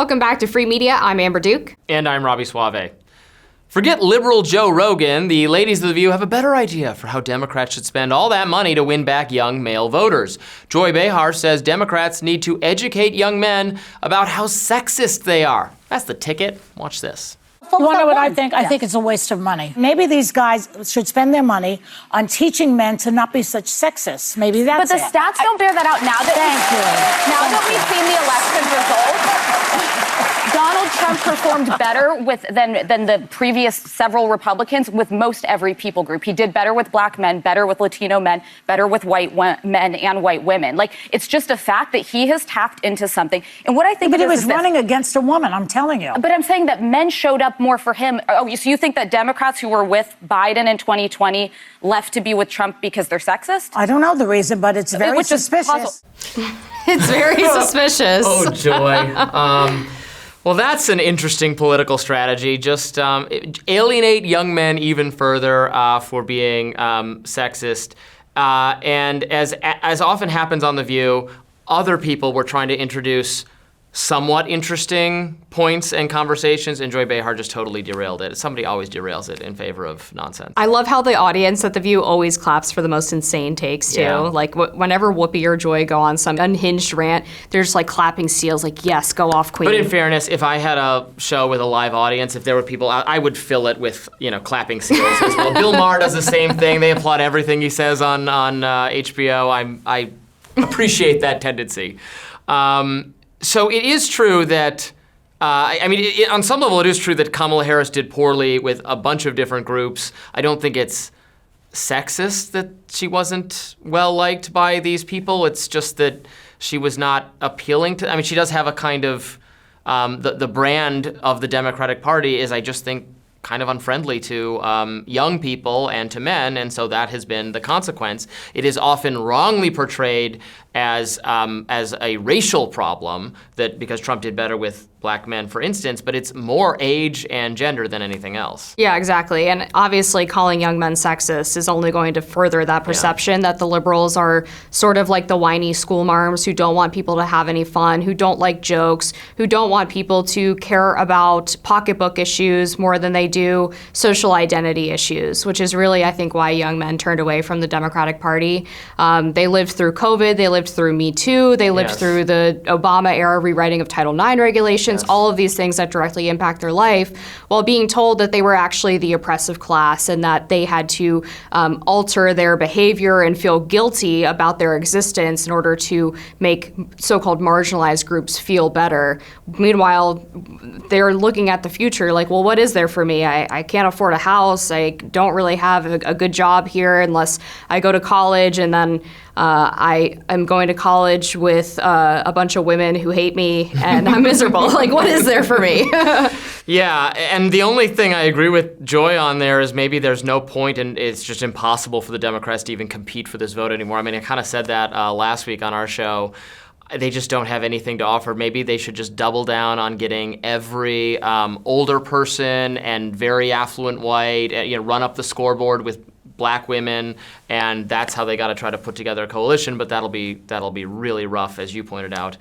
Welcome back to Free Media. I'm Amber Duke. And I'm Robby Soave. Forget liberal Joe Rogan. The ladies of The View have a better idea for how Democrats should spend all that money to win back young male voters. Joy Behar says Democrats need to educate young men about how sexist they are. That's the ticket. Watch this. You want to know what I think? I think it's a waste of money. Maybe these guys should spend their money on teaching men to not be such sexists. Maybe that's it. But the stats don't bear that out now. Now that we've seen the election results, Donald Trump performed better than the previous several Republicans with most every people group. He did better with black men, better with Latino men, better with white men and white women. Like, it's just a fact that he has tapped into something. And what I think but he was running against a woman, I'm telling you. But I'm saying that men showed up more for him. Oh, so you think that Democrats who were with Biden in 2020 left to be with Trump because they're sexist? I don't know the reason, but it's very suspicious. It's very suspicious. Oh, joy. Well, that's an interesting political strategy. Just alienate young men even further for being sexist. And as often happens on The View, other people were trying to introduce somewhat interesting points and conversations, and Joy Behar just totally derailed it. Somebody always derails it in favor of nonsense. I love how the audience at The View always claps for the most insane takes, too. Yeah. Like, whenever Whoopi or Joy go on some unhinged rant, they're just, like, clapping seals, like, yes, go off, queen. But in fairness, if I had a show with a live audience, if there were people, I would fill it with, clapping seals as well. Bill Maher does the same thing. They applaud everything he says on HBO. I appreciate that tendency. So it is true that, on some level it is true that Kamala Harris did poorly with a bunch of different groups. I don't think it's sexist that she wasn't well liked by these people. It's just that she was not appealing to, she does have a kind of, the brand of the Democratic Party is, I just think, kind of unfriendly to young people and to men, and so that has been the consequence. It is often wrongly portrayed as a racial problem, that because Trump did better with black men, for instance, but it's more age and gender than anything else. Yeah, exactly. And obviously calling young men sexist is only going to further that perception that the liberals are sort of like the whiny school marms who don't want people to have any fun, who don't like jokes, who don't want people to care about pocketbook issues more than they do social identity issues, which is really, I think, why young men turned away from the Democratic Party. They lived through COVID, they lived through Me Too, they lived through the Obama-era rewriting of Title IX regulations, all of these things that directly impact their life, while being told that they were actually the oppressive class and that they had to alter their behavior and feel guilty about their existence in order to make so-called marginalized groups feel better. Meanwhile, they're looking at the future like, well, what is there for me? I can't afford a house. I don't really have a good job here unless I go to college, and then I am going to college with a bunch of women who hate me, and I'm miserable. Like, what is there for me? Yeah, and the only thing I agree with Joy on there is maybe there's no point, and it's just impossible for the Democrats to even compete for this vote anymore. I kind of said that last week on our show. They just don't have anything to offer. Maybe they should just double down on getting every older person and very affluent white, run up the scoreboard with black women, and that's how they got to try to put together a coalition. But that'll be really rough, as you pointed out,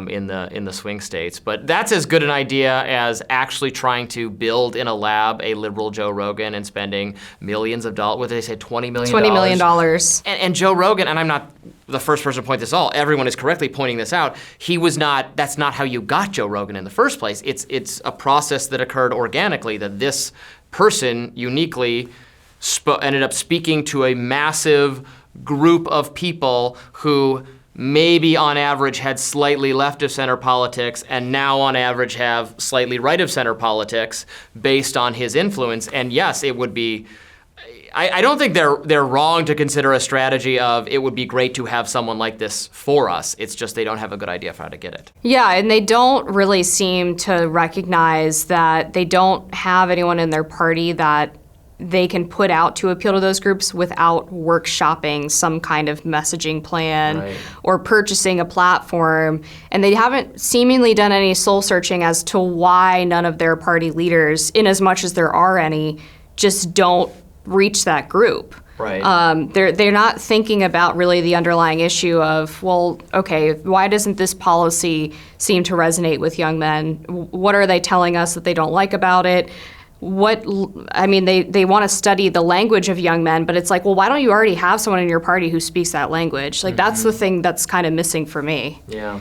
in the swing states. But that's as good an idea as actually trying to build in a lab a liberal Joe Rogan and spending millions of dollars. What did they say? $20 million. $20 million. And Joe Rogan, and I'm not the first person to point this out. Everyone is correctly pointing this out. That's not how you got Joe Rogan in the first place. It's a process that occurred organically, that this person uniquely ended up speaking to a massive group of people who maybe on average had slightly left of center politics and now on average have slightly right of center politics based on his influence. And yes, it would be, I don't think they're wrong to consider a strategy of it would be great to have someone like this for us. It's just they don't have a good idea for how to get it. Yeah, and they don't really seem to recognize that they don't have anyone in their party that they can put out to appeal to those groups without workshopping some kind of messaging plan or purchasing a platform. And they haven't seemingly done any soul searching as to why none of their party leaders, in as much as there are any, just don't reach that group. Right. They're not thinking about really the underlying issue of, well, okay, why doesn't this policy seem to resonate with young men? What are they telling us that they don't like about it? They want to study the language of young men, but it's like, well, why don't you already have someone in your party who speaks that language? Like, that's the thing that's kind of missing for me. Yeah.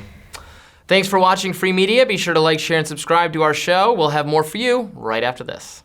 Thanks for watching Free Media. Be sure to like, share, and subscribe to our show. We'll have more for you right after this.